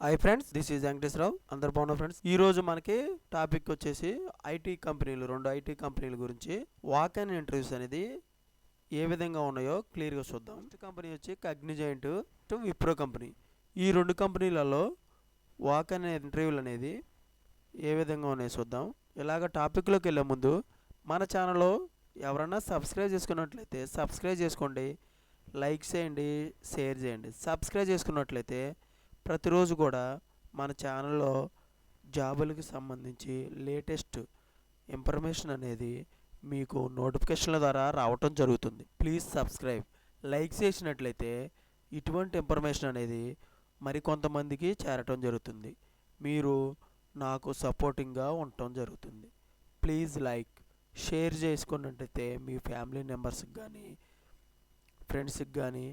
Hi friends, this is Venkateswararao. అందరు బాగున్నారు friends. ఈ రోజు మనకి టాపిక్ వచ్చేసి రెండు ఐటీ కంపెనీల గురించి వాక్ అండ్ ఇంటర్వ్యూస్ అనేది ఏ విధంగా ఉన్నాయో క్లియర్గా చూద్దాం. ఫస్ట్ కంపెనీ వచ్చి కాగ్నిజెంట్, విప్రో కంపెనీ. ఈ రెండు కంపెనీలలో వాక్ అండ్ ఇంటర్వ్యూలు అనేది ఏ విధంగా ఉన్నాయో చూద్దాం. ఇలాగ టాపిక్లోకి వెళ్ళే ముందు మన ఛానల్లో ఎవరన్నా సబ్స్క్రైబ్ చేసుకున్నట్లయితే సబ్స్క్రైబ్ చేసుకోండి, లైక్ చేయండి, షేర్ చేయండి. సబ్స్క్రైబ్ చేసుకున్నట్లయితే ప్రతిరోజు కూడా మన ఛానల్లో జాబులకి సంబంధించి లేటెస్ట్ ఇన్ఫర్మేషన్ అనేది మీకు నోటిఫికేషన్ల ద్వారా రావటం జరుగుతుంది. Please subscribe. లైక్ చేసినట్లయితే ఇటువంటి ఇన్ఫర్మేషన్ అనేది మరికొంతమందికి చేరటం జరుగుతుంది. మీరు నాకు సపోర్టింగ్గా ఉండటం జరుగుతుంది. ప్లీజ్ లైక్, షేర్ చేసుకున్నట్లయితే మీ ఫ్యామిలీ మెంబర్స్కి కానీ ఫ్రెండ్స్కి కానీ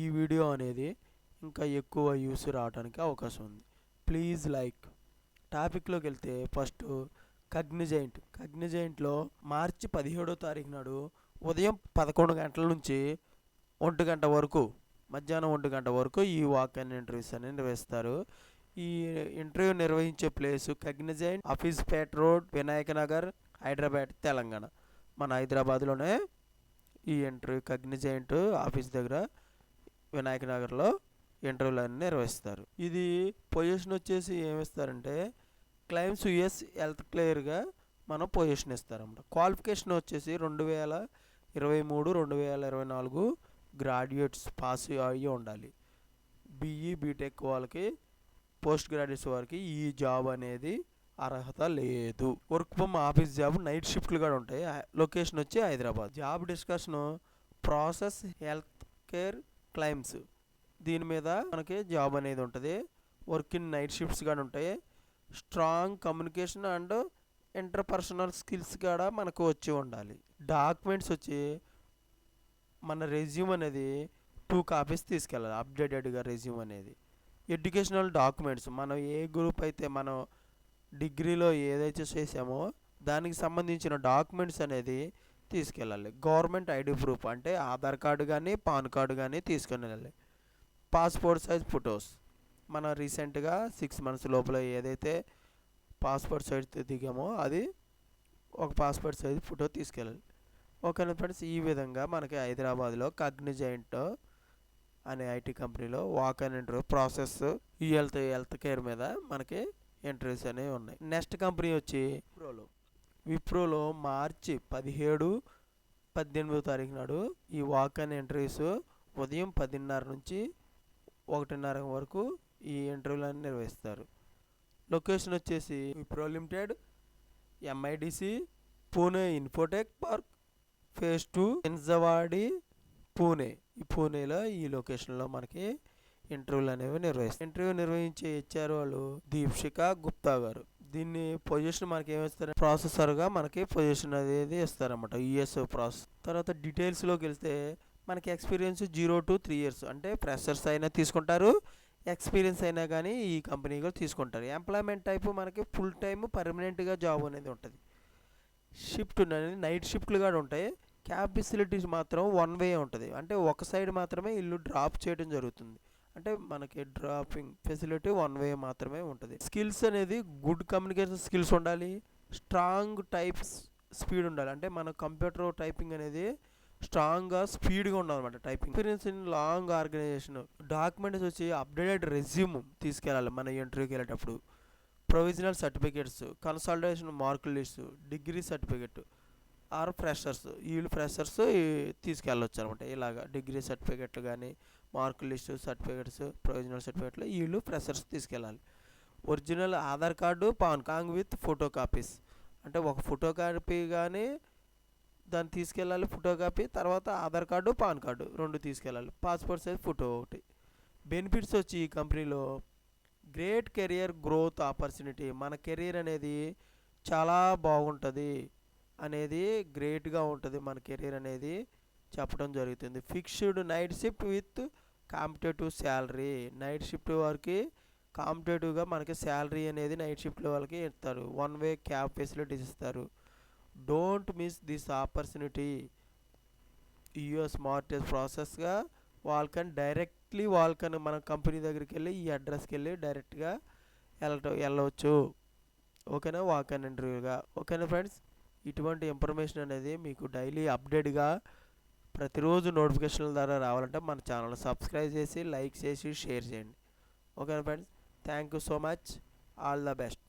ఈ వీడియో అనేది ఇంకా ఎక్కువ యూస్ రావడానికి అవకాశం ఉంది. Please like. టాపిక్లోకి వెళ్తే ఫస్ట్ కాగ్నిజెంట్లో మార్చి 17వ తారీఖు నాడు ఉదయం 11 గంటల నుంచి 1 గంట వరకు, మధ్యాహ్నం 1 గంట వరకు ఈ వాక్ అండ్ ఇంటర్వ్యూస్ అనేది నిర్వహిస్తారు. ఈ ఇంటర్వ్యూ నిర్వహించే ప్లేసు కాగ్నిజెంట్ ఆఫీస్పేట్ రోడ్, వినాయక నగర్, హైదరాబాద్, తెలంగాణ. మన హైదరాబాద్లోనే ఈ ఇంటర్వ్యూ కాగ్నిజెంట్ ఆఫీస్ దగ్గర వినాయక నగర్లో ఇంటర్వ్యూలు అన్నీ నిర్వహిస్తారు. ఇది పొజిషన్ వచ్చేసి ఏమిస్తారంటే క్లైమ్స్ యుఎస్ హెల్త్ క్లియర్గా మనం పొజిషన్ ఇస్తారన్నమాట. క్వాలిఫికేషన్ వచ్చేసి 2023, 2024 గ్రాడ్యుయేట్స్ పాస్ అయ్యి ఉండాలి. బీఈ, బీటెక్ వాళ్ళకి, పోస్ట్ గ్రాడ్యుయేట్స్ వారికి ఈ జాబ్ అనేది అర్హత లేదు. Work from office job, night షిఫ్ట్లు కూడా ఉంటాయి. లొకేషన్ వచ్చి Hyderabad. Job discussion process health care claims, దీని మీద మనకి జాబ్ అనేది ఉంటుంది. వర్క్ ఇన్ నైట్ షిఫ్ట్స్ కూడా ఉంటాయి. Strong communication and interpersonal skills కూడా మనకు వచ్చి ఉండాలి. డాక్యుమెంట్స్ వచ్చి మన రెజ్యూమ్ అనేది 2 కాపీస్ తీసుకెళ్ళాలి, అప్డేటెడ్గా రెజ్యూమ్ అనేది. ఎడ్యుకేషనల్ డాక్యుమెంట్స్, మనం ఏ గ్రూప్ అయితే మనం డిగ్రీలో ఏదైతే చేసామో దానికి సంబంధించిన డాక్యుమెంట్స్ అనేది తీసుకెళ్ళాలి. గవర్నమెంట్ ఐడి ప్రూఫ్ అంటే ఆధార్ కార్డు కానీ పాన్ కార్డు కానీ తీసుకొని వెళ్ళాలి. పాస్పోర్ట్ సైజ్ ఫొటోస్, మనం రీసెంట్గా 6 months లోపల ఏదైతే పాస్పోర్ట్ సైజ్ దిగామో అది ఒక పాస్పోర్ట్ సైజ్ ఫోటో తీసుకెళ్ళాలి. ఓకేనా ఫ్రెండ్స్, ఈ విధంగా మనకి హైదరాబాద్లో కాగ్నిజెంట్ అనే ఐటీ కంపెనీలో వాక్ అండ్ ఇంటర్వ్యూ ప్రాసెస్ ఈ హెల్త్ కేర్ మీద మనకి ఇంటర్వ్యూస్ అనేవి ఉన్నాయి. నెక్స్ట్ కంపెనీ వచ్చి విప్రోలో మార్చి 17, 18వ తారీఖు నాడు ఈ వాక్ అండ్ ఇంటర్వ్యూస్ ఉదయం 10:30 నుంచి 1:30 వరకు ఈ ఇంటర్వ్యూలను నిర్వహిస్తారు. లొకేషన్ వచ్చేసి Wipro limited, MIDC, Pune Infotech park, phase 2, Hinjewadi, Pune. ఈ పూణేలో ఈ లొకేషన్లో మనకి ఇంటర్వ్యూలు అనేవి నిర్వహిస్తారు. ఇంటర్వ్యూ నిర్వహించే హెచ్ఆర్ వాళ్ళు దీప్షిక గుప్తా గారు. దీన్ని పొజిషన్ మనకి ఏమిస్తారు, ప్రాసెసర్గా మనకి పొజిషన్ అనేది ఇస్తారన్నమాట, యుఎస్ ప్రాసెస్. తర్వాత డీటెయిల్స్లోకి వెళ్తే మనకి ఎక్స్పీరియన్స్ 0 to 3 years, అంటే ఫ్రెషర్స్ అయినా తీసుకుంటారు, ఎక్స్పీరియన్స్ అయినా కానీ ఈ కంపెనీ కూడా తీసుకుంటారు. ఎంప్లాయ్మెంట్ టైపు మనకి ఫుల్ టైమ్ పర్మనెంట్గా జాబ్ అనేది ఉంటుంది. షిఫ్ట్ అనేది నైట్ షిఫ్ట్లు కూడా ఉంటాయి. క్యాబ్ ఫెసిలిటీస్ మాత్రం 1 way ఉంటుంది, అంటే ఒక సైడ్ మాత్రమే ఇల్లు డ్రాప్ చేయడం జరుగుతుంది. అంటే మనకి డ్రాపింగ్ ఫెసిలిటీ 1 way మాత్రమే ఉంటుంది. స్కిల్స్ అనేది గుడ్ కమ్యూనికేషన్ స్కిల్స్ ఉండాలి, స్ట్రాంగ్ టైప్స్ స్పీడ్ ఉండాలి. అంటే మన కంప్యూటర్ టైపింగ్ అనేది స్ట్రాంగ్గా స్పీడ్గా ఉండాలన్నమాట typing. Experience in long organisation. Documents వచ్చి అప్డేటెడ్ రెజ్యూమ్ తీసుకెళ్ళాలి మన ఇంటర్వ్యూకి వెళ్ళేటప్పుడు. ప్రొవిజనల్ సర్టిఫికేట్స్, కన్సల్టేషన్ మార్కుల list, degree certificate or freshers, వీళ్ళు ఫ్రెషర్స్ తీసుకెళ్ళొచ్చు అనమాట. ఇలాగ డిగ్రీ సర్టిఫికేట్లు కానీ మార్కుల లిస్టు, సర్టిఫికేట్స్, ప్రొవిజనల్ సర్టిఫికేట్లు వీళ్ళు ఫ్రెషర్స్ తీసుకెళ్ళాలి. Original Aadhaar card, pan card with photo copies, అంటే ఒక ఫోటో కాపీ కానీ దాన్ని తీసుకెళ్ళాలి, ఫోటో కాపీ. తర్వాత ఆధార్ కార్డు, పాన్ కార్డు 2 తీసుకెళ్ళాలి. Passport size photo 1. బెనిఫిట్స్ వచ్చి ఈ కంపెనీలో గ్రేట్ కెరియర్ గ్రోత్ ఆపర్చునిటీ, మన కెరీర్ అనేది చాలా బాగుంటుంది అనేది, గ్రేట్గా ఉంటుంది మన కెరీర్ అనేది చెప్పడం జరుగుతుంది. Fixed night shift with competitive salary, night shift వారికి కాంపిటేటివ్గా మనకి శాలరీ అనేది నైట్ షిఫ్ట్ వాళ్ళకి ఇస్తారు. 1 way క్యాబ్ ఫెసిలిటీస్ ఇస్తారు. Don't miss this opportunity. US smartest ప్రాసెస్గా వాల్కన్ మన కంపెనీ దగ్గరికి వెళ్ళి ఈ అడ్రస్కి వెళ్ళి డైరెక్ట్గా వెళ్ళవచ్చు. ఓకేనా, వాకన్ ఇంటర్వ్యూగా. ఓకేనా ఫ్రెండ్స్, ఇటువంటి ఇన్ఫర్మేషన్ అనేది మీకు డైలీ అప్డేట్గా ప్రతిరోజు నోటిఫికేషన్ల ద్వారా రావాలంటే మన ఛానల్ సబ్స్క్రైబ్ చేసి, లైక్ చేసి, షేర్ చేయండి. ఓకేనా friends, thank you so much. All the best.